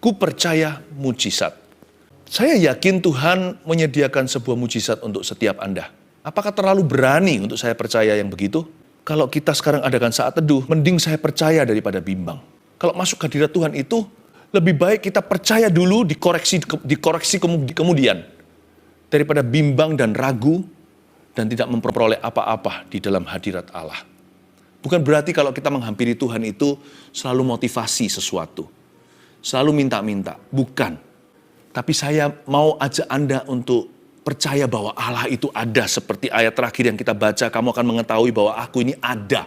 Ku percaya mujizat. Saya yakin Tuhan menyediakan sebuah mujizat untuk setiap Anda. Apakah terlalu berani untuk saya percaya yang begitu? Kalau kita sekarang adakan saat teduh, mending saya percaya daripada bimbang. Kalau masuk hadirat Tuhan itu, lebih baik kita percaya dulu, dikoreksi kemudian. Daripada bimbang dan ragu, dan tidak memperoleh apa-apa di dalam hadirat Allah. Bukan berarti kalau kita menghampiri Tuhan itu selalu motivasi sesuatu. Selalu minta-minta. Bukan. Tapi saya mau ajak Anda untuk percaya bahwa Allah itu ada. Seperti ayat terakhir yang kita baca, kamu akan mengetahui bahwa aku ini ada.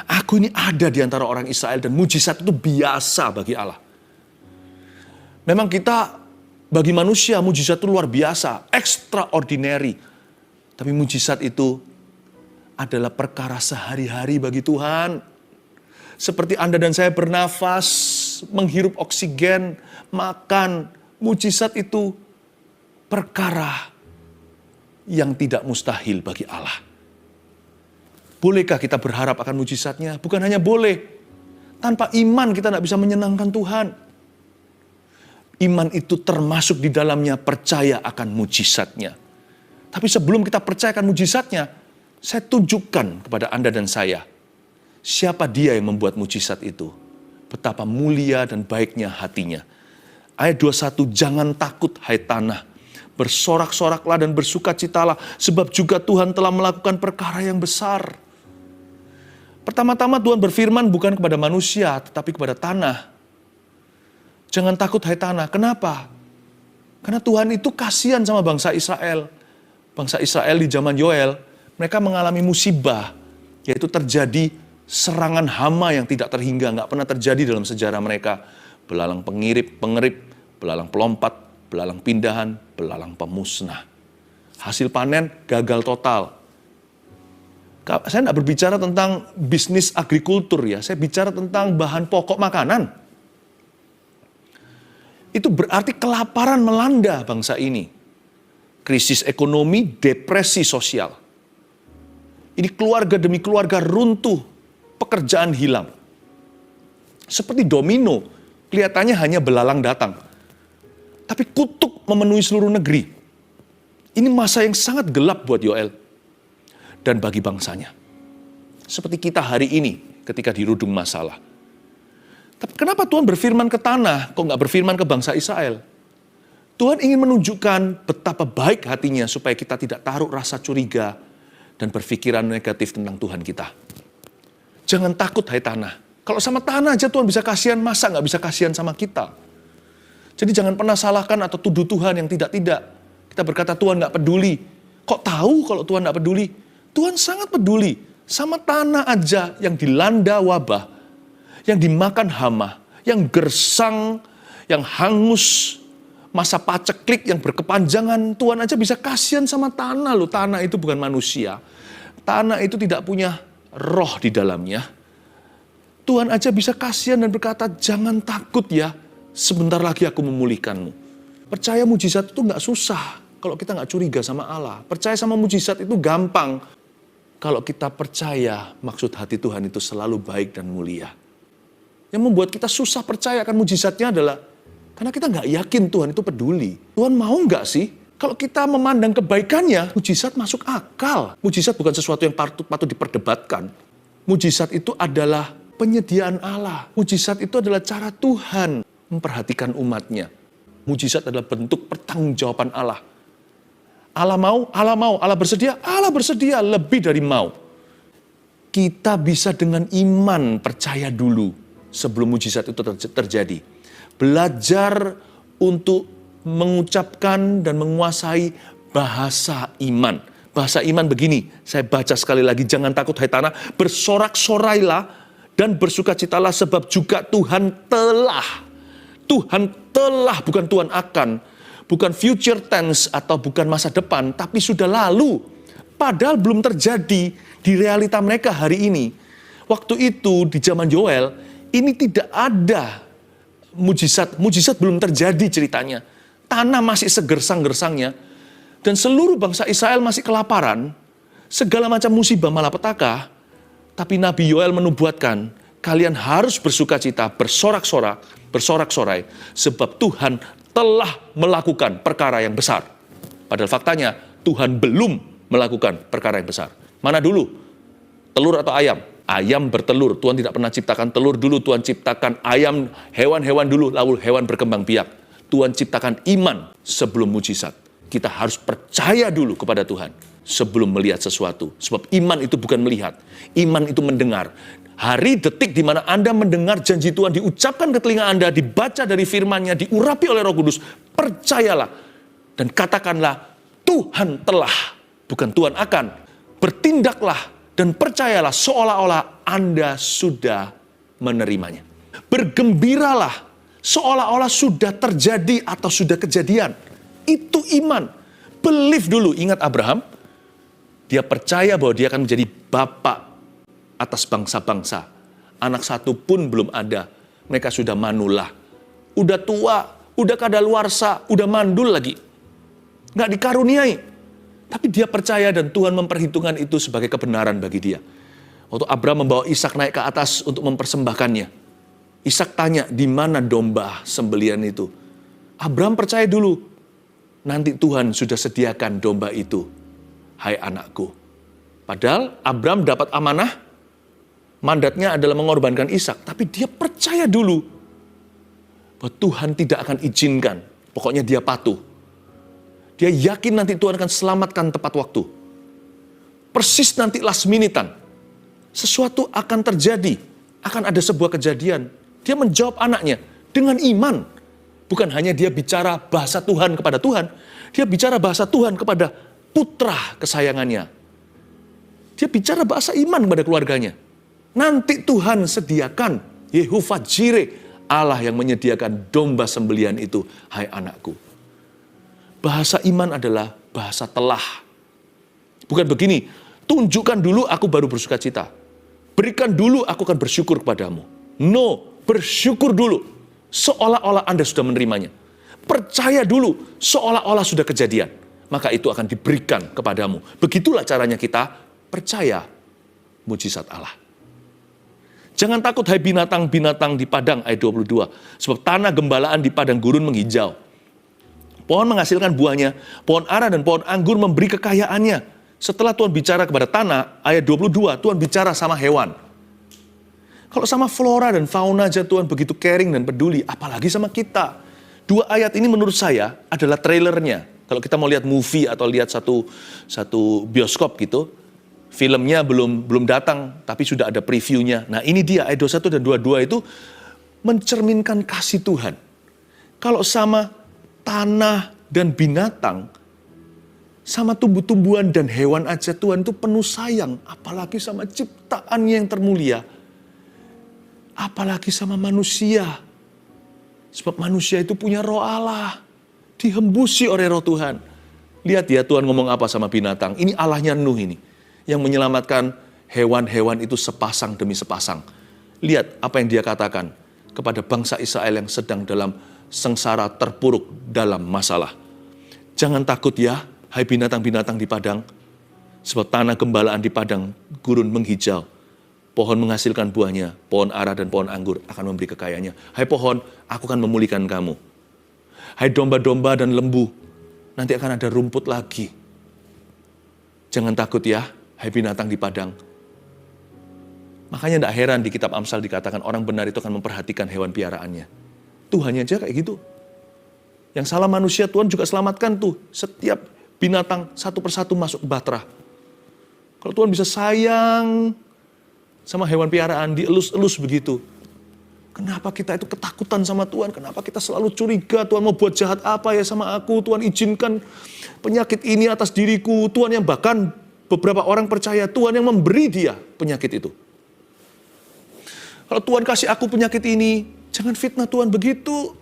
Aku ini ada di antara orang Israel dan mujizat itu biasa bagi Allah. Memang kita, bagi manusia, mujizat itu luar biasa, extraordinary. Tapi mujizat itu adalah perkara sehari-hari bagi Tuhan. Seperti Anda dan saya bernafas, menghirup oksigen, makan. Mujizat itu perkara yang tidak mustahil bagi Allah. Bolehkah kita berharap akan mujizatnya? Bukan hanya boleh. Tanpa iman kita tidak bisa menyenangkan Tuhan. Iman itu termasuk di dalamnya percaya akan mujizatnya. Tapi sebelum kita percaya akan mujizatnya, saya tunjukkan kepada Anda dan saya, siapa dia yang membuat mujizat itu. Betapa mulia dan baiknya hatinya. Ayat 21, jangan takut hai tanah, bersorak-soraklah dan bersukacitalah, sebab juga Tuhan telah melakukan perkara yang besar. Pertama-tama Tuhan berfirman bukan kepada manusia, tetapi kepada tanah. Jangan takut hai tanah, kenapa? Karena Tuhan itu kasihan sama bangsa Israel. Bangsa Israel di zaman Yoel, mereka mengalami musibah, yaitu terjadi serangan hama yang tidak terhingga, nggak pernah terjadi dalam sejarah mereka. Belalang pengerip, belalang pelompat, belalang pindahan, belalang pemusnah. Hasil panen gagal total. Saya tidak berbicara tentang bisnis agrikultur ya, saya bicara tentang bahan pokok makanan. Itu berarti kelaparan melanda bangsa ini. Krisis ekonomi, depresi sosial. Ini keluarga demi keluarga runtuh, pekerjaan hilang. Seperti domino. Kelihatannya hanya belalang datang. Tapi kutuk memenuhi seluruh negeri. Ini masa yang sangat gelap buat Yoel. Dan bagi bangsanya. Seperti kita hari ini ketika dirudung masalah. Tapi kenapa Tuhan berfirman ke tanah, kok nggak berfirman ke bangsa Israel? Tuhan ingin menunjukkan betapa baik hatinya supaya kita tidak taruh rasa curiga dan berpikiran negatif tentang Tuhan kita. Jangan takut hai tanah. Kalau sama tanah aja Tuhan bisa kasihan, masa nggak bisa kasihan sama kita? Jadi jangan pernah salahkan atau tuduh Tuhan yang tidak-tidak. Kita berkata Tuhan nggak peduli. Kok tahu kalau Tuhan nggak peduli? Tuhan sangat peduli. Sama tanah aja yang dilanda wabah, yang dimakan hama, yang gersang, yang hangus, masa paceklik yang berkepanjangan, Tuhan aja bisa kasihan sama tanah loh. Tanah itu bukan manusia. Tanah itu tidak punya roh di dalamnya. Tuhan aja bisa kasihan dan berkata, jangan takut ya, sebentar lagi aku memulihkanmu. Percaya mujizat itu nggak susah kalau kita nggak curiga sama Allah. Percaya sama mujizat itu gampang kalau kita percaya maksud hati Tuhan itu selalu baik dan mulia. Yang membuat kita susah percaya akan mujizatnya adalah karena kita nggak yakin Tuhan itu peduli. Tuhan mau nggak sih? Kalau kita memandang kebaikannya, mujizat masuk akal. Mujizat bukan sesuatu yang patut diperdebatkan. Mujizat itu adalah penyediaan Allah. Mujizat itu adalah cara Tuhan memperhatikan umatnya. Mujizat adalah bentuk pertanggungjawaban Allah. Allah mau, Allah bersedia lebih dari mau. Kita bisa dengan iman percaya dulu sebelum mujizat itu terjadi. Belajar untuk mengucapkan dan menguasai bahasa iman. Bahasa iman begini, saya baca sekali lagi, jangan takut hai tanah, bersorak-sorailah dan bersukacitalah sebab juga Tuhan telah, bukan Tuhan akan, bukan future tense atau bukan masa depan, tapi sudah lalu. Padahal belum terjadi di realita mereka hari ini. Waktu itu di zaman Yoel, ini tidak ada mujizat belum terjadi ceritanya. Tanah masih segersang-gersangnya, dan seluruh bangsa Israel masih kelaparan, segala macam musibah malapetaka. Tapi Nabi Yoel menubuatkan, kalian harus bersukacita, bersorak-sorak, bersorak-sorai, sebab Tuhan telah melakukan perkara yang besar. Padahal faktanya, Tuhan belum melakukan perkara yang besar. Mana dulu? Telur atau ayam? Ayam bertelur. Tuhan tidak pernah ciptakan telur dulu. Tuhan ciptakan ayam, hewan-hewan dulu, lalu hewan berkembang biak. Tuhan ciptakan iman sebelum mujizat. Kita harus percaya dulu kepada Tuhan sebelum melihat sesuatu. Sebab iman itu bukan melihat. Iman itu mendengar. Hari detik di mana Anda mendengar janji Tuhan diucapkan ke telinga Anda, dibaca dari firman-Nya, diurapi oleh Roh Kudus, percayalah dan katakanlah, Tuhan telah, bukan Tuhan akan. Bertindaklah dan percayalah seolah-olah Anda sudah menerimanya. Bergembiralah seolah-olah sudah terjadi atau sudah kejadian. Itu iman. Believe dulu. Ingat Abraham, dia percaya bahwa dia akan menjadi bapak atas bangsa-bangsa. Anak satu pun belum ada. Mereka sudah manullah. Udah tua, udah kadaluarsa, udah mandul lagi. Nggak dikaruniai. Tapi dia percaya dan Tuhan memperhitungkan itu sebagai kebenaran bagi dia. Waktu Abraham membawa Ishak naik ke atas untuk mempersembahkannya. Ishak tanya, di mana domba sembelian itu? Abraham percaya dulu. Nanti Tuhan sudah sediakan domba itu. Hai anakku. Padahal Abraham dapat amanah. Mandatnya adalah mengorbankan Ishak. Tapi dia percaya dulu. Bahwa Tuhan tidak akan izinkan. Pokoknya dia patuh. Dia yakin nanti Tuhan akan selamatkan tepat waktu. Persis nanti last minute-an. Sesuatu akan terjadi. Akan ada sebuah kejadian. Dia menjawab anaknya dengan iman. Bukan hanya dia bicara bahasa Tuhan kepada Tuhan. Dia bicara bahasa Tuhan kepada putra kesayangannya. Dia bicara bahasa iman kepada keluarganya. Nanti Tuhan sediakan. Yehovah Jireh, Allah yang menyediakan domba sembelian itu. Hai anakku. Bahasa iman adalah bahasa telah. Bukan begini, tunjukkan dulu aku baru bersuka cita. Berikan dulu aku akan bersyukur kepadamu. No, bersyukur dulu. Seolah-olah Anda sudah menerimanya. Percaya dulu, seolah-olah sudah kejadian. Maka itu akan diberikan kepadamu. Begitulah caranya kita percaya mujizat Allah. Jangan takut hai binatang-binatang di padang, ayat 22. Sebab tanah gembalaan di padang gurun menghijau. Pohon menghasilkan buahnya, pohon ara dan pohon anggur memberi kekayaannya. Setelah Tuhan bicara kepada tanah, ayat 22, Tuhan bicara sama hewan. Kalau sama flora dan fauna aja Tuhan begitu caring dan peduli, apalagi sama kita. Dua ayat ini menurut saya adalah trailernya. Kalau kita mau lihat movie atau lihat satu bioskop gitu, filmnya belum datang, tapi sudah ada previewnya. Nah ini dia, ayat 21 dan 22 itu mencerminkan kasih Tuhan. Kalau sama tanah dan binatang, sama tumbuh-tumbuhan dan hewan aja Tuhan itu penuh sayang. Apalagi sama ciptaannya yang termulia. Apalagi sama manusia. Sebab manusia itu punya roh Allah. Dihembusi oleh roh Tuhan. Lihat ya Tuhan ngomong apa sama binatang. Ini Allahnya Nuh ini. Yang menyelamatkan hewan-hewan itu sepasang demi sepasang. Lihat apa yang dia katakan kepada bangsa Israel yang sedang dalam sengsara terpuruk dalam masalah. Jangan takut ya, hai binatang-binatang di padang. Sebab tanah gembalaan di padang gurun menghijau. Pohon menghasilkan buahnya, pohon ara dan pohon anggur akan memberi kekayaannya. Hai pohon, aku akan memulihkan kamu. Hai domba-domba dan lembu, nanti akan ada rumput lagi. Jangan takut ya, hai binatang di padang. Makanya tidak heran di kitab Amsal dikatakan orang benar itu akan memperhatikan hewan piaraannya. Tuhannya aja kayak gitu. Yang salah manusia Tuhan juga selamatkan tuh. Setiap binatang satu persatu masuk ke bahtera. Kalau Tuhan bisa sayang sama hewan piaraan, dielus-elus begitu. Kenapa kita itu ketakutan sama Tuhan? Kenapa kita selalu curiga Tuhan mau buat jahat apa ya sama aku? Tuhan izinkan penyakit ini atas diriku. Tuhan yang bahkan beberapa orang percaya Tuhan yang memberi dia penyakit itu. Kalau Tuhan kasih aku penyakit ini, jangan fitnah Tuhan begitu.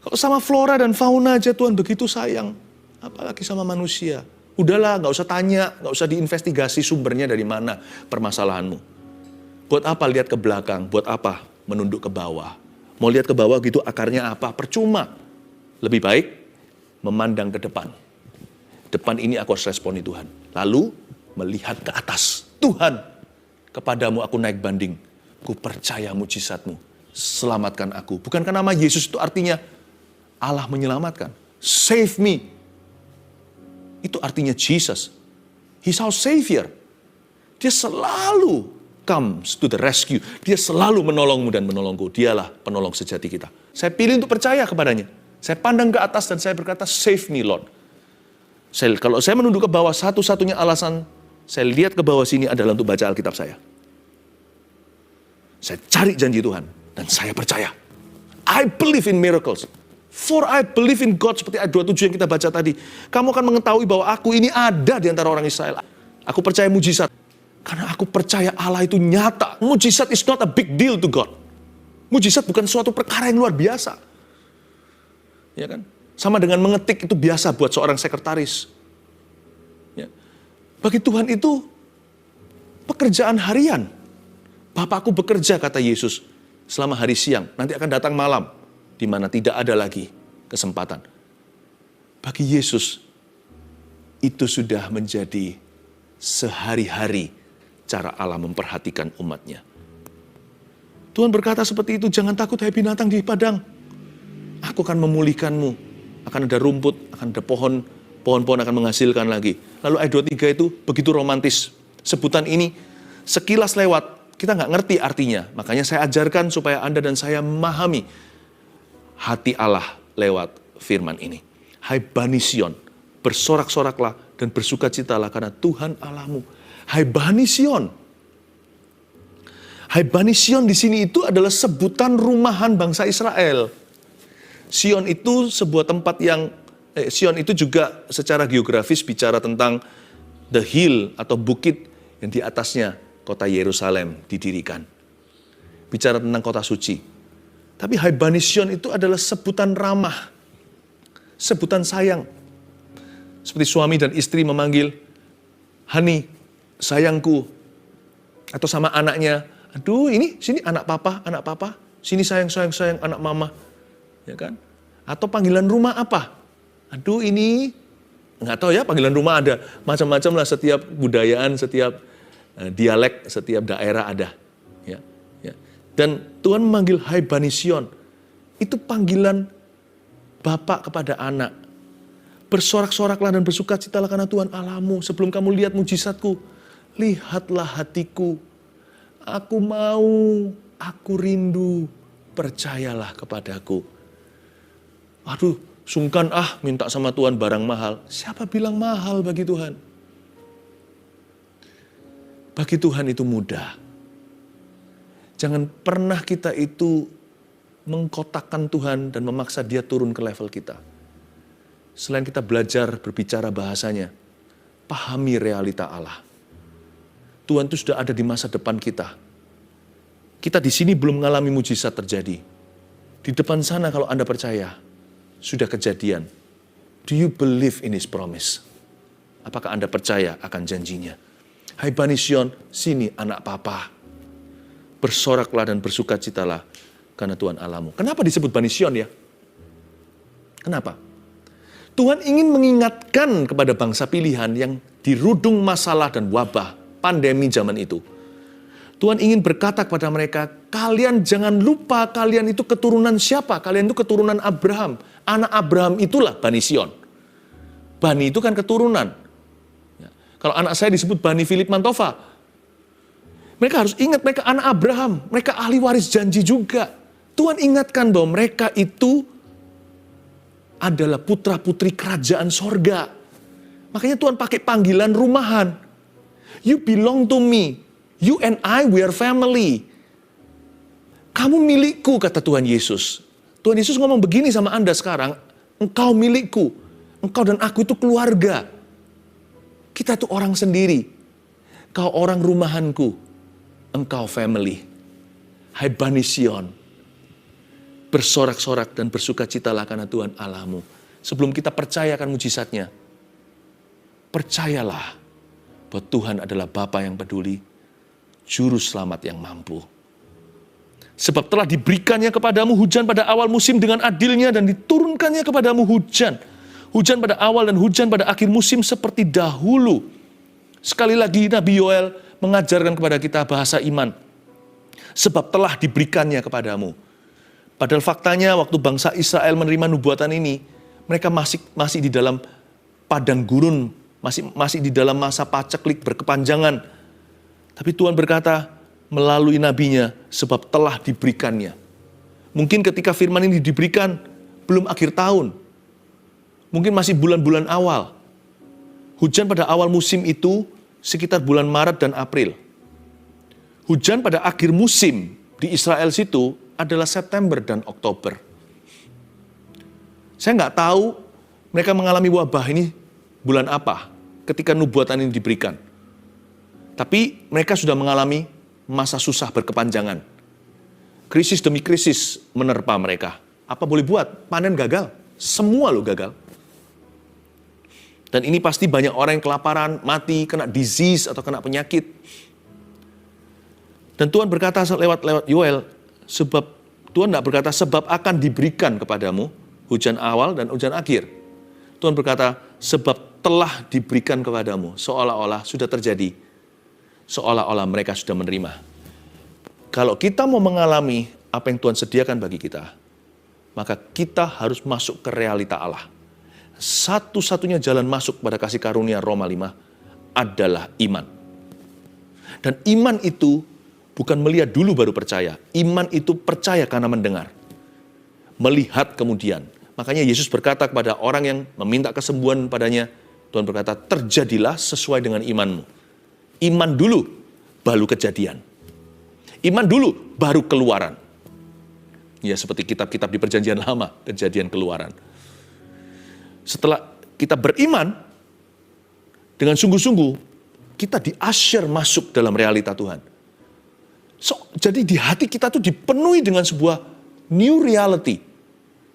Kalau sama flora dan fauna aja Tuhan begitu sayang. Apalagi sama manusia. Udahlah, gak usah tanya, gak usah diinvestigasi sumbernya dari mana permasalahanmu. Buat apa lihat ke belakang? Buat apa menunduk ke bawah? Mau lihat ke bawah gitu akarnya apa? Percuma. Lebih baik memandang ke depan. Depan ini aku harus responi Tuhan. Lalu melihat ke atas. Tuhan, kepadamu aku naik banding. Ku percaya mujizatmu. selamatkan aku. Bukankah nama Yesus itu artinya Allah menyelamatkan? Save me. Itu artinya Jesus. He's our Savior. Dia selalu comes to the rescue. Dia selalu menolongmu dan menolongku. Dialah penolong sejati kita. Saya pilih untuk percaya kepadanya. Saya pandang ke atas dan saya berkata, save me Lord. Kalau saya menunduk ke bawah, satu-satunya alasan saya lihat ke bawah sini adalah untuk baca Alkitab saya. Saya cari janji Tuhan dan saya percaya. I believe in miracles. For I believe in God, seperti ayat 27 yang kita baca tadi. Kamu akan mengetahui bahwa aku ini ada di antara orang Israel. Aku percaya mujizat. Karena aku percaya Allah itu nyata. Mujizat is not a big deal to God. Mujizat bukan suatu perkara yang luar biasa. Ya kan? Sama dengan mengetik itu biasa buat seorang sekretaris. Ya. Bagi Tuhan itu pekerjaan harian. Bapakku bekerja, kata Yesus, selama hari siang. Nanti akan datang malam, di mana tidak ada lagi kesempatan. Bagi Yesus, itu sudah menjadi sehari-hari cara Allah memperhatikan umatnya. Tuhan berkata seperti itu, jangan takut hai binatang di padang. Aku akan memulihkanmu. Akan ada rumput, akan ada pohon-pohon akan menghasilkan lagi. Lalu ayat 23 itu begitu romantis. Sebutan ini sekilas lewat, kita nggak ngerti artinya. Makanya saya ajarkan supaya Anda dan saya memahami hati Allah lewat firman ini. Hai Bani Sion, bersorak-soraklah dan bersukacitalah karena Tuhan Allahmu. Hai Bani Sion. Hai Bani Sion di sini itu adalah sebutan rumahan bangsa Israel. Sion itu sebuah tempat yang, Sion itu juga secara geografis bicara tentang the hill atau bukit yang di atasnya kota Yerusalem didirikan. Bicara tentang kota suci. Tapi Hai Bani Sion itu adalah sebutan ramah. Sebutan sayang. Seperti suami dan istri memanggil, Hani, sayangku. Atau sama anaknya, aduh ini, sini anak papa. Sini sayang, anak mama. Ya kan? Atau panggilan rumah apa? Aduh ini, nggak tahu ya panggilan rumah ada. Macam-macam lah, setiap budayaan, setiap dialek, setiap daerah ada. Ya. Dan Tuhan memanggil Hai Bani Sion. Itu panggilan Bapak kepada anak. Bersorak-soraklah dan bersukacitalah karena Tuhan Allahmu. Sebelum kamu lihat mujizatku, lihatlah hatiku. Aku mau, aku rindu, percayalah kepadaku. Aduh, sungkan minta sama Tuhan barang mahal. Siapa bilang mahal bagi Tuhan? Bagi Tuhan itu mudah. Jangan pernah kita itu mengkotakkan Tuhan dan memaksa dia turun ke level kita. Selain kita belajar berbicara bahasanya, pahami realita Allah. Tuhan itu sudah ada di masa depan kita. Kita di sini belum mengalami mujizat terjadi. Di depan sana kalau Anda percaya, sudah kejadian. Do you believe in His promise? Apakah Anda percaya akan janjinya? Hai Bani Sion, sini anak papa. Bersoraklah dan bersukacitalah karena Tuhan Allahmu. Kenapa disebut Bani Sion ya? Kenapa? Tuhan ingin mengingatkan kepada bangsa pilihan yang dirudung masalah dan wabah pandemi zaman itu. Tuhan ingin berkata kepada mereka, kalian jangan lupa kalian itu keturunan siapa? Kalian itu keturunan Abraham. Anak Abraham itulah Bani Sion. Bani itu kan keturunan. Kalau anak saya disebut Bani Philip Mantova, mereka harus ingat mereka anak Abraham, mereka ahli waris janji juga. Tuhan ingatkan bahwa mereka itu adalah putra-putri kerajaan sorga. Makanya Tuhan pakai panggilan rumahan. You belong to me, you and I, we are family. Kamu milikku, kata Tuhan Yesus. Tuhan Yesus ngomong begini sama Anda sekarang, engkau milikku, engkau dan aku itu keluarga. Kita itu orang sendiri. Kau orang rumahanku. Engkau family. Hai Bani Sion. Bersorak-sorak dan bersukacitalah karena Tuhan Allahmu. Sebelum kita percayakan mujizatnya, percayalah bahwa Tuhan adalah Bapa yang peduli, Juru Selamat yang mampu. Sebab telah diberikannya kepadamu hujan pada awal musim dengan adilnya dan diturunkannya kepadamu hujan. Hujan pada awal dan hujan pada akhir musim seperti dahulu. Sekali lagi Nabi Yoel mengajarkan kepada kita bahasa iman. sebab telah diberikannya kepadamu. Padahal faktanya waktu bangsa Israel menerima nubuatan ini, mereka masih di dalam padang gurun, masih di dalam masa paceklik berkepanjangan. Tapi Tuhan berkata melalui nabinya, sebab telah diberikannya. Mungkin ketika firman ini diberikan, belum akhir tahun. Mungkin masih bulan-bulan awal. Hujan pada awal musim itu sekitar bulan Maret dan April. Hujan pada akhir musim di Israel situ adalah September dan Oktober. Saya nggak tahu mereka mengalami wabah ini bulan apa ketika nubuatan ini diberikan. Tapi mereka sudah mengalami masa susah berkepanjangan. Krisis demi krisis menerpa mereka. Apa boleh buat? Panen gagal. Semua lo gagal. Dan ini pasti banyak orang yang kelaparan, mati, kena disease atau kena penyakit. Dan Tuhan berkata lewat Yoel, sebab Tuhan tidak berkata sebab akan diberikan kepadamu hujan awal dan hujan akhir. Tuhan berkata sebab telah diberikan kepadamu, seolah-olah sudah terjadi. Seolah-olah mereka sudah menerima. Kalau kita mau mengalami apa yang Tuhan sediakan bagi kita, maka kita harus masuk ke realita Allah. Satu-satunya jalan masuk pada kasih karunia Roma 5 adalah iman. Dan iman itu bukan melihat dulu baru percaya. Iman itu percaya karena mendengar. Melihat kemudian. Makanya Yesus berkata kepada orang yang meminta kesembuhan padanya, Tuhan berkata, terjadilah sesuai dengan imanmu. Iman dulu, baru kejadian. Iman dulu, baru keluaran. Ya seperti kitab-kitab di perjanjian lama, kejadian keluaran. Setelah kita beriman, dengan sungguh-sungguh, kita di-usher masuk dalam realita Tuhan. Jadi di hati kita tuh dipenuhi dengan sebuah new reality.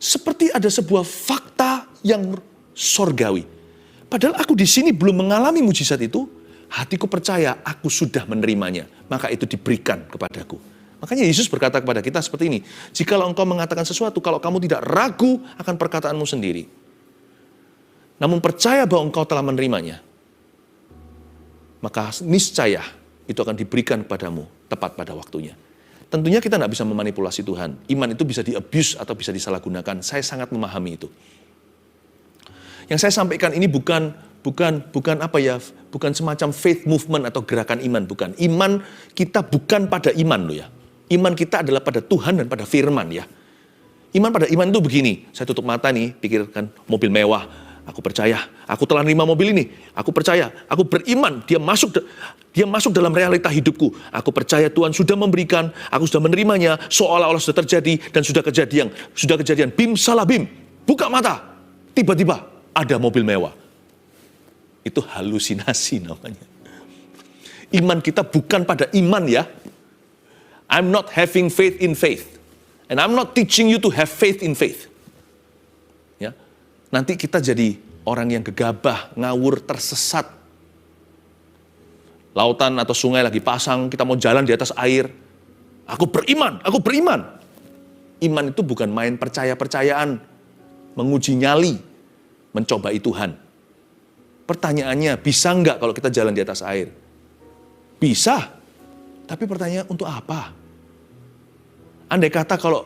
Seperti ada sebuah fakta yang sorgawi. Padahal aku di sini belum mengalami mujizat itu, hatiku percaya aku sudah menerimanya. Maka itu diberikan kepadaku. Makanya Yesus berkata kepada kita seperti ini. Jikalau engkau mengatakan sesuatu, kalau kamu tidak ragu akan perkataanmu sendiri. Namun percaya bahwa engkau telah menerimanya, maka niscaya itu akan diberikan kepadamu tepat pada waktunya. Tentunya kita tidak bisa memanipulasi Tuhan. Iman itu bisa di-abuse atau bisa disalahgunakan. Saya sangat memahami itu. Yang saya sampaikan ini bukan semacam faith movement atau gerakan iman, bukan. Iman kita bukan pada iman loh ya. Iman kita adalah pada Tuhan dan pada firman ya. Iman pada iman itu begini, saya tutup mata nih, pikirkan mobil mewah. Aku percaya, aku telah menerima mobil ini. Aku percaya, aku beriman, dia masuk dalam realita hidupku. Aku percaya Tuhan sudah memberikan, aku sudah menerimanya, seolah-olah sudah terjadi dan sudah kejadian. Bim salah bim, buka mata, tiba-tiba ada mobil mewah. Itu halusinasi namanya. Iman kita bukan pada iman ya. I'm not having faith in faith. And I'm not teaching you to have faith in faith. Ya. Nanti kita jadi orang yang gegabah, ngawur, tersesat. Lautan atau sungai lagi pasang, kita mau jalan di atas air. Aku beriman. Iman itu bukan main percaya-percayaan, menguji nyali, mencobai Tuhan. Pertanyaannya, bisa nggak kalau kita jalan di atas air? Bisa. Tapi pertanyaan untuk apa? Andai kata kalau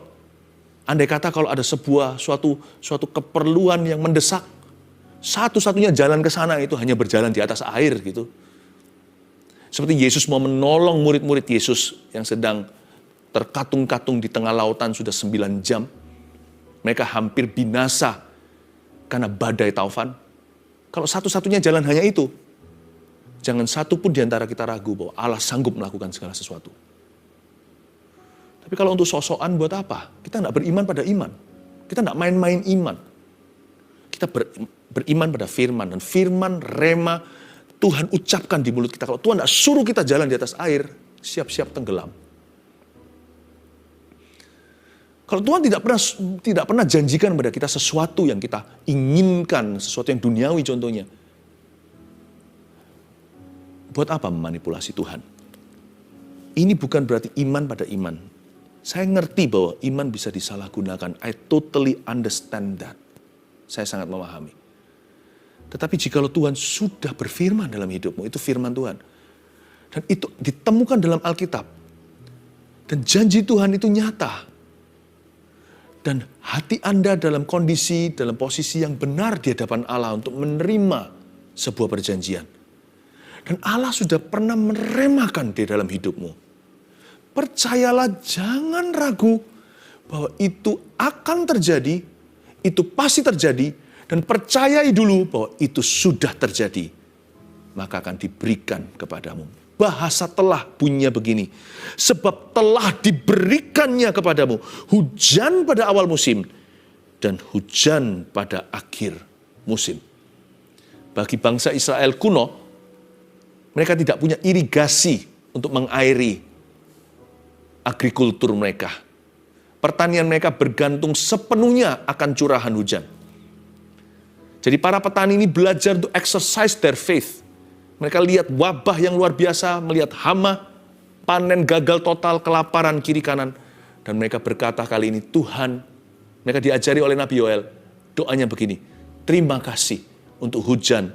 ada suatu keperluan yang mendesak, satu-satunya jalan ke sana itu hanya berjalan di atas air gitu. Seperti Yesus mau menolong murid-murid Yesus yang sedang terkatung-katung di tengah lautan sudah 9 jam. Mereka hampir binasa karena badai taufan. Kalau satu-satunya jalan hanya itu, jangan satu pun di antara kita ragu bahwa Allah sanggup melakukan segala sesuatu. Tapi kalau untuk sok-sokan buat apa? Kita tidak beriman pada iman. Kita tidak main-main iman. Kita beriman pada firman. Dan firman, rema, Tuhan ucapkan di mulut kita. Kalau Tuhan tidak suruh kita jalan di atas air, siap-siap tenggelam. Kalau Tuhan tidak pernah janjikan pada kita sesuatu yang kita inginkan, sesuatu yang duniawi contohnya. Buat apa memanipulasi Tuhan? Ini bukan berarti iman pada iman. Saya ngerti bahwa iman bisa disalahgunakan. I totally understand that. Saya sangat memahami. Tetapi jikalau Tuhan sudah berfirman dalam hidupmu, itu firman Tuhan. Dan itu ditemukan dalam Alkitab. Dan janji Tuhan itu nyata. Dan hati Anda dalam posisi yang benar di hadapan Allah untuk menerima sebuah perjanjian. Dan Allah sudah pernah meremakan di dalam hidupmu. Percayalah, jangan ragu bahwa itu akan terjadi, itu pasti terjadi, dan percayai dulu bahwa itu sudah terjadi. Maka akan diberikan kepadamu. Bahasa telah bunyinya begini, sebab telah diberikannya kepadamu hujan pada awal musim dan hujan pada akhir musim. Bagi bangsa Israel kuno, mereka tidak punya irigasi untuk mengairi agrikultur mereka. Pertanian mereka bergantung sepenuhnya akan curahan hujan. Jadi para petani ini belajar untuk exercise their faith. Mereka lihat wabah yang luar biasa, melihat hama, panen gagal total, kelaparan kiri kanan. Dan mereka berkata kali ini, Tuhan, mereka diajari oleh Nabi Yoel, doanya begini, terima kasih untuk hujan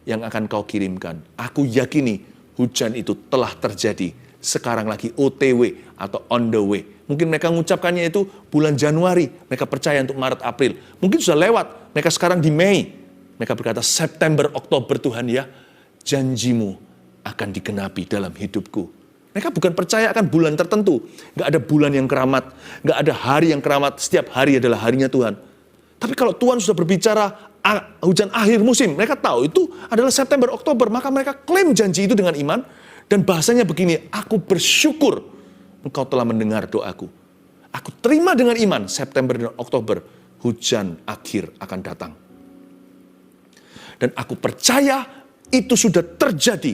yang akan kau kirimkan. Aku yakini hujan itu telah terjadi, sekarang lagi OTW atau on the way. Mungkin mereka mengucapkannya itu bulan Januari, mereka percaya untuk Maret, April. Mungkin sudah lewat, mereka sekarang di Mei. Mereka berkata, September, Oktober Tuhan ya, janjimu akan digenapi dalam hidupku. Mereka bukan percaya akan bulan tertentu. Nggak ada bulan yang keramat. Nggak ada hari yang keramat. Setiap hari adalah harinya Tuhan. Tapi kalau Tuhan sudah berbicara hujan akhir musim, mereka tahu itu adalah September, Oktober. Maka mereka klaim janji itu dengan iman. Dan bahasanya begini, aku bersyukur engkau telah mendengar doaku. Aku terima dengan iman, September dan Oktober, hujan akhir akan datang. Dan aku percaya itu sudah terjadi.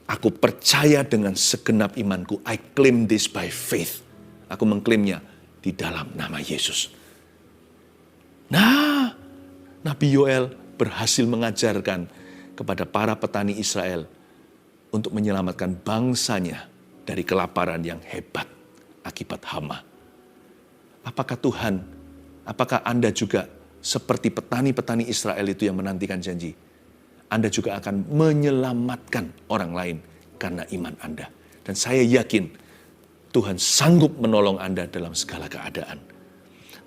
Aku percaya dengan segenap imanku. I claim this by faith. Aku mengklaimnya di dalam nama Yesus. Nah, Nabi Yoel berhasil mengajarkan kepada para petani Israel untuk menyelamatkan bangsanya dari kelaparan yang hebat akibat hama. Apakah Anda juga seperti petani-petani Israel itu yang menantikan janji? Anda juga akan menyelamatkan orang lain karena iman Anda. Dan saya yakin Tuhan sanggup menolong Anda dalam segala keadaan.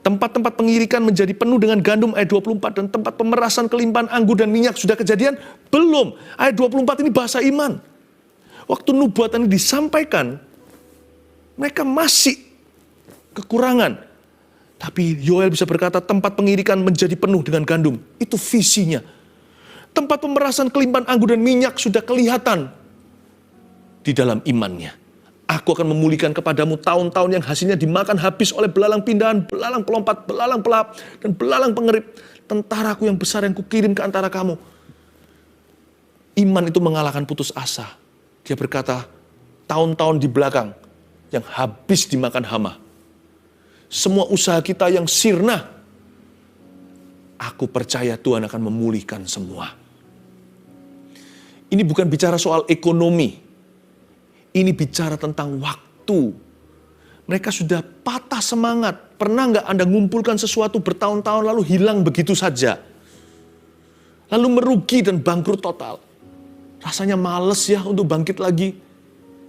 Tempat-tempat pengirikan menjadi penuh dengan gandum ayat 24 dan tempat pemerasan kelimpahan anggur dan minyak sudah kejadian? Belum. Ayat 24 ini bahasa iman. Waktu nubuatan ini disampaikan, mereka masih kekurangan. Tapi Yoel bisa berkata tempat pengirikan menjadi penuh dengan gandum. Itu visinya. Tempat pemerasan kelimpahan anggur dan minyak sudah kelihatan di dalam imannya. Aku akan memulihkan kepadamu tahun-tahun yang hasilnya dimakan habis oleh belalang pindahan, belalang pelompat, belalang pelahap, dan belalang pengerip. Tentaraku yang besar yang kukirim ke antara kamu. Iman itu mengalahkan putus asa. Dia berkata, tahun-tahun di belakang yang habis dimakan hama. Semua usaha kita yang sirna, aku percaya Tuhan akan memulihkan semua. Ini bukan bicara soal ekonomi. Ini bicara tentang waktu. Mereka sudah patah semangat. Pernah nggak Anda ngumpulkan sesuatu bertahun-tahun lalu hilang begitu saja? Lalu merugi dan bangkrut total. Rasanya males ya untuk bangkit lagi.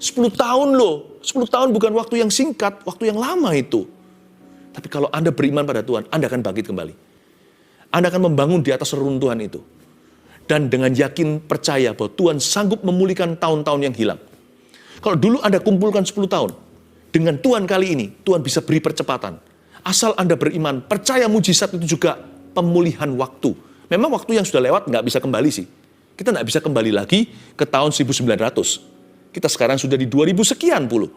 10 tahun loh. 10 tahun bukan waktu yang singkat, waktu yang lama itu. Tapi kalau Anda beriman pada Tuhan, Anda akan bangkit kembali. Anda akan membangun di atas reruntuhan itu. Dan dengan yakin percaya bahwa Tuhan sanggup memulihkan tahun-tahun yang hilang. Kalau dulu Anda kumpulkan 10 tahun, dengan Tuhan kali ini, Tuhan bisa beri percepatan. Asal Anda beriman, percaya mujizat itu juga pemulihan waktu. Memang waktu yang sudah lewat nggak bisa kembali sih. Kita nggak bisa kembali lagi ke tahun 1900. Kita sekarang sudah di 2000 sekian puluh.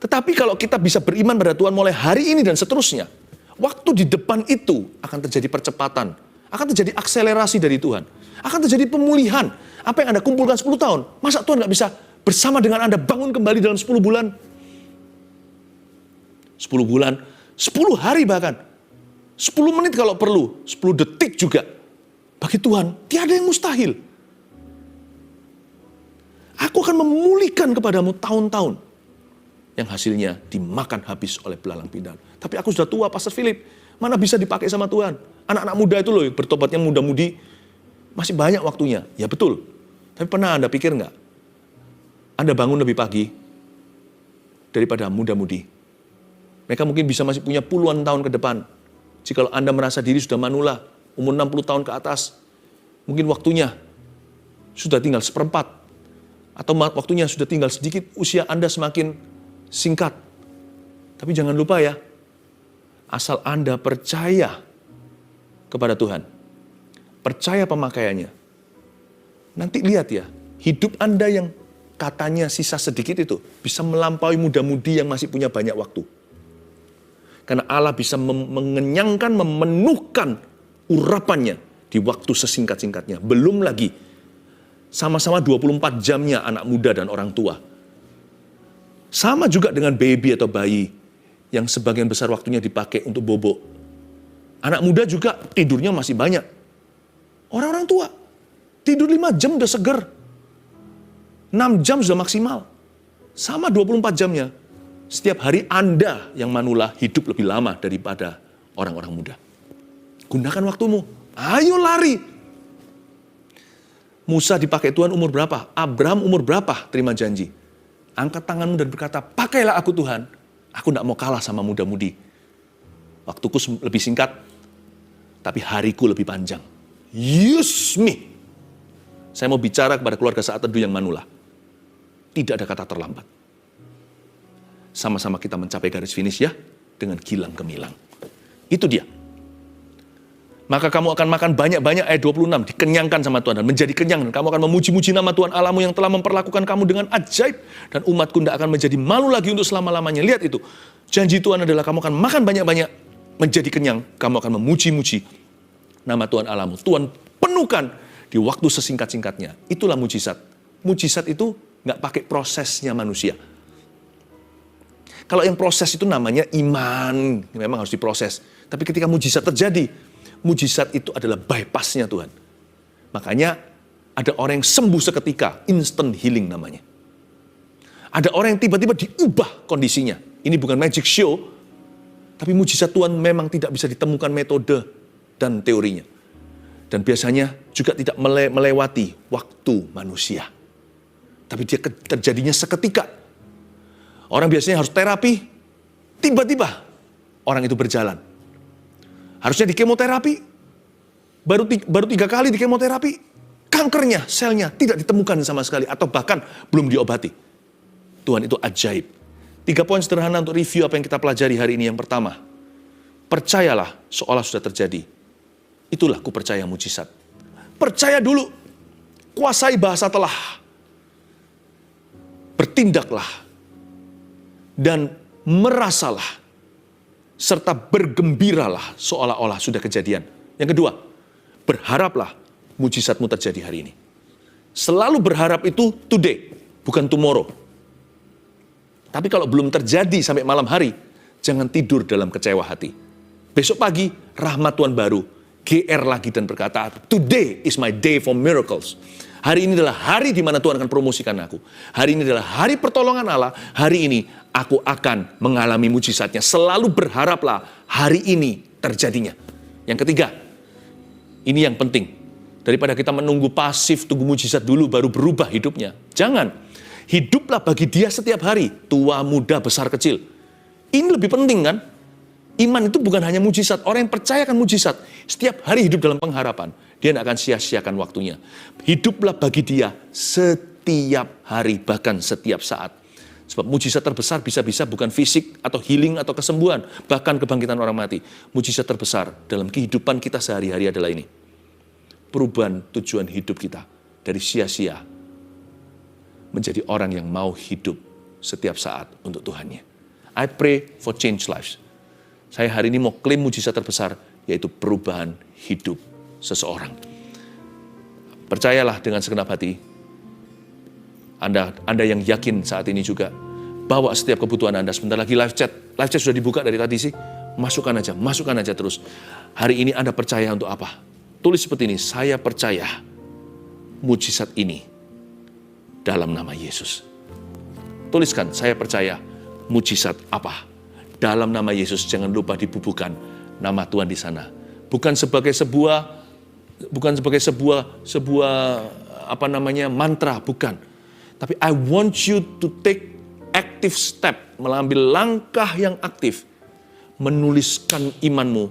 Tetapi kalau kita bisa beriman pada Tuhan mulai hari ini dan seterusnya, waktu di depan itu akan terjadi percepatan. Akan terjadi akselerasi dari Tuhan. Akan terjadi pemulihan. Apa yang Anda kumpulkan 10 tahun, masa Tuhan nggak bisa bersama dengan Anda bangun kembali dalam 10 bulan? 10 bulan, 10 hari bahkan. 10 menit kalau perlu, 10 detik juga. Bagi Tuhan, tiada yang mustahil. Aku akan memulihkan kepadamu tahun-tahun yang hasilnya dimakan habis oleh belalang pindahan. Tapi aku sudah tua, Pastor Philip. Mana bisa dipakai sama Tuhan? Anak-anak muda itu loh, bertobatnya muda-mudi, masih banyak waktunya. Ya betul. Tapi pernah Anda pikir nggak? Anda bangun lebih pagi daripada muda-mudi. Mereka mungkin bisa masih punya puluhan tahun ke depan. Jika Anda merasa diri sudah manula, umur 60 tahun ke atas, mungkin waktunya sudah tinggal seperempat. Atau waktunya sudah tinggal sedikit, usia Anda semakin singkat. Tapi jangan lupa ya, asal Anda percaya kepada Tuhan, percaya pemakaiannya, nanti lihat ya, hidup Anda yang katanya sisa sedikit itu bisa melampaui muda-mudi yang masih punya banyak waktu. Karena Allah bisa mengenyangkan, memenuhkan urapannya di waktu sesingkat-singkatnya. Belum lagi sama-sama 24 jamnya anak muda dan orang tua. Sama juga dengan baby atau bayi yang sebagian besar waktunya dipakai untuk bobo. Anak muda juga tidurnya masih banyak. Orang-orang tua tidur 5 jam udah seger. 6 jam sudah maksimal. Sama 24 jamnya. Setiap hari Anda yang manula hidup lebih lama daripada orang-orang muda. Gunakan waktumu. Ayo lari. Musa dipakai Tuhan umur berapa? Abraham umur berapa terima janji? Angkat tanganmu dan berkata, pakailah aku Tuhan. Aku tidak mau kalah sama muda-mudi. Waktuku lebih singkat, tapi hariku lebih panjang. Use me. Saya mau bicara kepada keluarga Saat Teduh yang manula. Tidak ada kata terlambat. Sama-sama kita mencapai garis finish ya, dengan gilang gemilang. Itu dia. Maka kamu akan makan banyak-banyak, ayat 26, dikenyangkan sama Tuhan dan menjadi kenyang. Dan kamu akan memuji-muji nama Tuhan Allahmu yang telah memperlakukan kamu dengan ajaib. Dan umatku tidak akan menjadi malu lagi untuk selama-lamanya. Lihat itu. Janji Tuhan adalah kamu akan makan banyak-banyak, menjadi kenyang. Kamu akan memuji-muji nama Tuhan Allahmu. Tuhan penuhkan di waktu sesingkat-singkatnya. Itulah mujizat. Mujizat itu nggak pakai prosesnya manusia. Kalau yang proses itu namanya iman, memang harus diproses. Tapi ketika mujizat terjadi, mujizat itu adalah bypassnya Tuhan. Makanya ada orang yang sembuh seketika, instant healing namanya. Ada orang yang tiba-tiba diubah kondisinya. Ini bukan magic show, tapi mujizat Tuhan memang tidak bisa ditemukan metode dan teorinya. Dan biasanya juga tidak melewati waktu manusia. Tapi dia terjadinya seketika. Orang biasanya harus terapi, tiba-tiba orang itu berjalan. Harusnya di kemoterapi, baru 3 kali di kemoterapi, kankernya, selnya tidak ditemukan sama sekali, atau bahkan belum diobati. Tuhan itu ajaib. 3 poin sederhana untuk review apa yang kita pelajari hari ini. Yang pertama, percayalah seolah sudah terjadi. Itulah ku percaya mujizat. Percaya dulu, kuasai bahasa telah. Bertindaklah dan merasalah serta bergembiralah seolah-olah sudah kejadian. Yang kedua, berharaplah mujizatmu terjadi hari ini. Selalu berharap itu today, bukan tomorrow. Tapi kalau belum terjadi sampai malam hari, jangan tidur dalam kecewa hati. Besok pagi, rahmat Tuhan baru, GR lagi dan berkata, today is my day for miracles. Hari ini adalah hari di mana Tuhan akan promosikan aku. Hari ini adalah hari pertolongan Allah. Hari ini aku akan mengalami mujizatnya. Selalu berharaplah hari ini terjadinya. Yang ketiga, ini yang penting. Daripada kita menunggu pasif, tunggu mujizat dulu baru berubah hidupnya. Jangan. Hiduplah bagi dia setiap hari. Tua, muda, besar, kecil. Ini lebih penting kan? Iman itu bukan hanya mujizat. Orang yang percayakan mujizat, setiap hari hidup dalam pengharapan. Dia tidak akan sia-siakan waktunya. Hiduplah bagi dia setiap hari, bahkan setiap saat. Sebab mujizat terbesar bisa-bisa bukan fisik atau healing atau kesembuhan, bahkan kebangkitan orang mati. Mujizat terbesar dalam kehidupan kita sehari-hari adalah ini. Perubahan tujuan hidup kita dari sia-sia menjadi orang yang mau hidup setiap saat untuk Tuhannya. I pray for change lives. Saya hari ini mau klaim mujizat terbesar, yaitu perubahan hidup seseorang. Percayalah dengan segenap hati. Anda yang yakin saat ini juga, bawa setiap kebutuhan Anda. Sebentar lagi live chat. Live chat sudah dibuka dari tadi sih. Masukkan aja terus. Hari ini Anda percaya untuk apa? Tulis seperti ini, saya percaya mujizat ini dalam nama Yesus. Tuliskan, saya percaya mujizat apa? Dalam nama Yesus. Jangan lupa dibubuhkan nama Tuhan di sana. Bukan sebagai sebuah mantra, bukan. Tapi I want you to take active step, mengambil langkah yang aktif, menuliskan imanmu.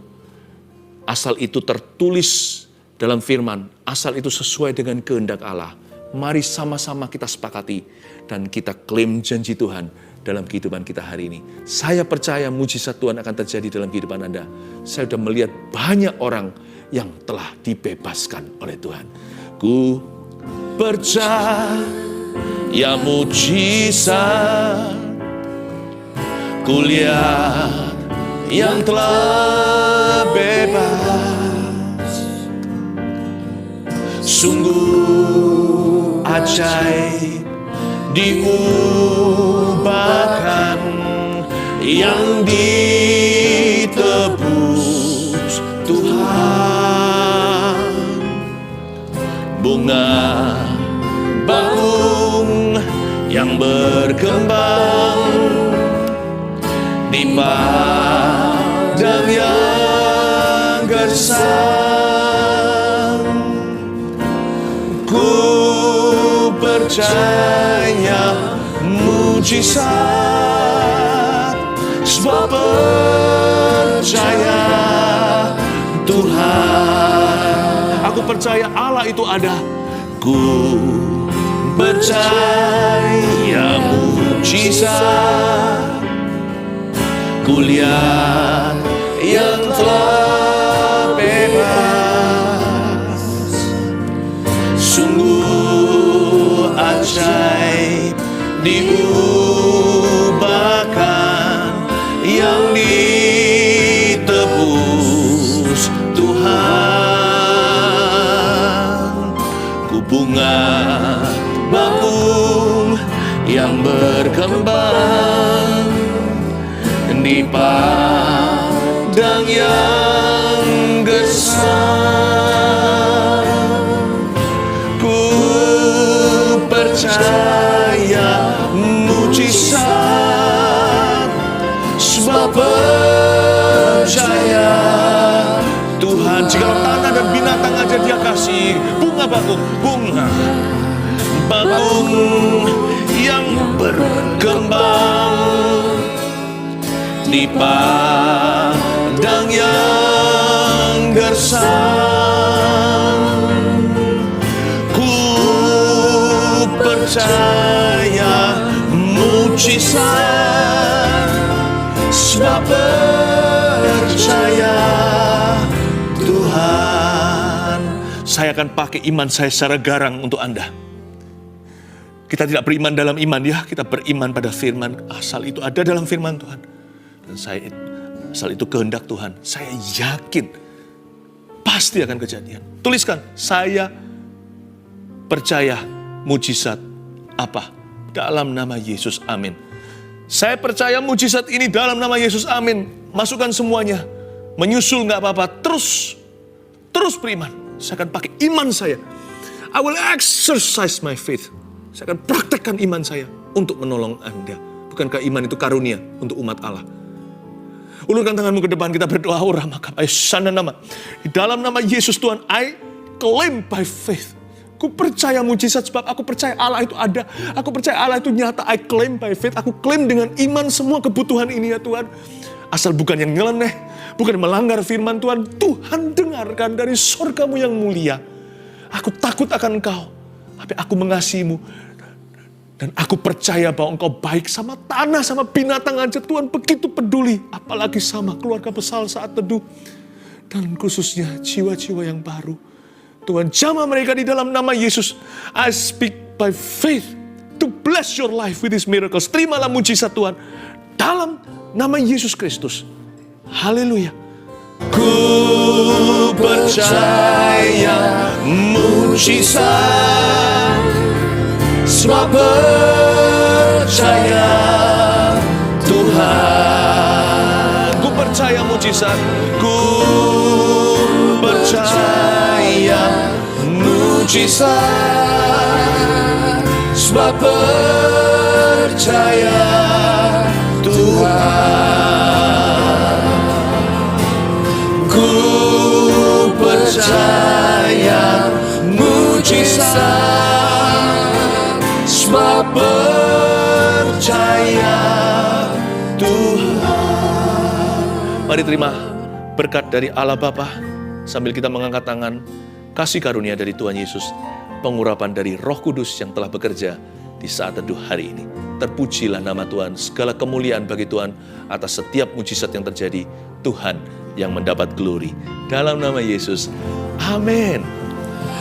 Asal itu tertulis dalam firman, asal itu sesuai dengan kehendak Allah. Mari sama-sama kita sepakati dan kita klaim janji Tuhan dalam kehidupan kita hari ini. Saya percaya mujizat Tuhan akan terjadi dalam kehidupan Anda. Saya sudah melihat banyak orang yang telah dibebaskan oleh Tuhan. Ku percaya mujizat, ku lihat yang telah bebas. Sungguh ajaib diubahkan, yang ditebus Tuhan. Bunga bakung yang berkembang di padang yang gersang. Ku percaya mujizat, sebab percaya Tuhan. Aku percaya Allah itu ada. Ku percaya mujizat, ku lihat yang telah bebas. Sungguh ajaib diubahkan, yang ditebus Tuhan. Ku bunga bakung yang berkembang di padang yang gersang. Ku percaya mujizat, sebab percaya Tuhan. Jika tanah dan binatang aja Dia kasih, bunga bakung yang berkembang di padang yang gersang. Ku percaya mujizat, sebab percaya Tuhan. Saya akan pakai iman saya secara garang untuk Anda. Kita tidak beriman dalam iman ya, kita beriman pada firman. Asal itu ada dalam firman Tuhan. Dan asal itu kehendak Tuhan. Saya yakin pasti akan kejadian. Tuliskan, saya percaya mujizat apa? Dalam nama Yesus, amin. Saya percaya mujizat ini dalam nama Yesus, amin. Masukkan semuanya. Menyusul gak apa-apa, terus beriman. Saya akan pakai iman saya. I will exercise my faith. Saya akan praktekkan iman saya untuk menolong Anda. Bukankah iman itu karunia untuk umat Allah? Ulurkan tanganmu ke depan, kita berdoa. Di dalam nama Yesus Tuhan, I claim by faith. Ku percaya mujizat sebab aku percaya Allah itu ada. Aku percaya Allah itu nyata. I claim by faith. Aku klaim dengan iman semua kebutuhan ini ya Tuhan. Asal bukan yang nyeleneh, bukan melanggar firman Tuhan. Tuhan dengarkan dari surga-Mu yang mulia. Aku takut akan Engkau, tapi aku mengasihi-Mu. Dan aku percaya bahwa Engkau baik sama tanah, sama binatang aja. Tuhan begitu peduli. Apalagi sama keluarga Pesal saat teduh. Dan khususnya jiwa-jiwa yang baru. Tuhan jamah mereka di dalam nama Yesus. I speak by faith to bless your life with these miracles. Terimalah mujizat Tuhan dalam nama Yesus Kristus. Haleluya. Ku percaya mujizat, sebab percaya Tuhan. Ku percaya mujizat, ku percaya mujizat, sebab percaya Tuhan. Ku percaya mujizat, sebab Mari terima berkat dari Allah Bapa sambil kita mengangkat tangan, kasih karunia dari Tuhan Yesus, pengurapan dari Roh Kudus yang telah bekerja di saat teduh hari ini. Terpujilah nama Tuhan, segala kemuliaan bagi Tuhan atas setiap mujizat yang terjadi. Tuhan yang mendapat glory. Dalam nama Yesus, amin.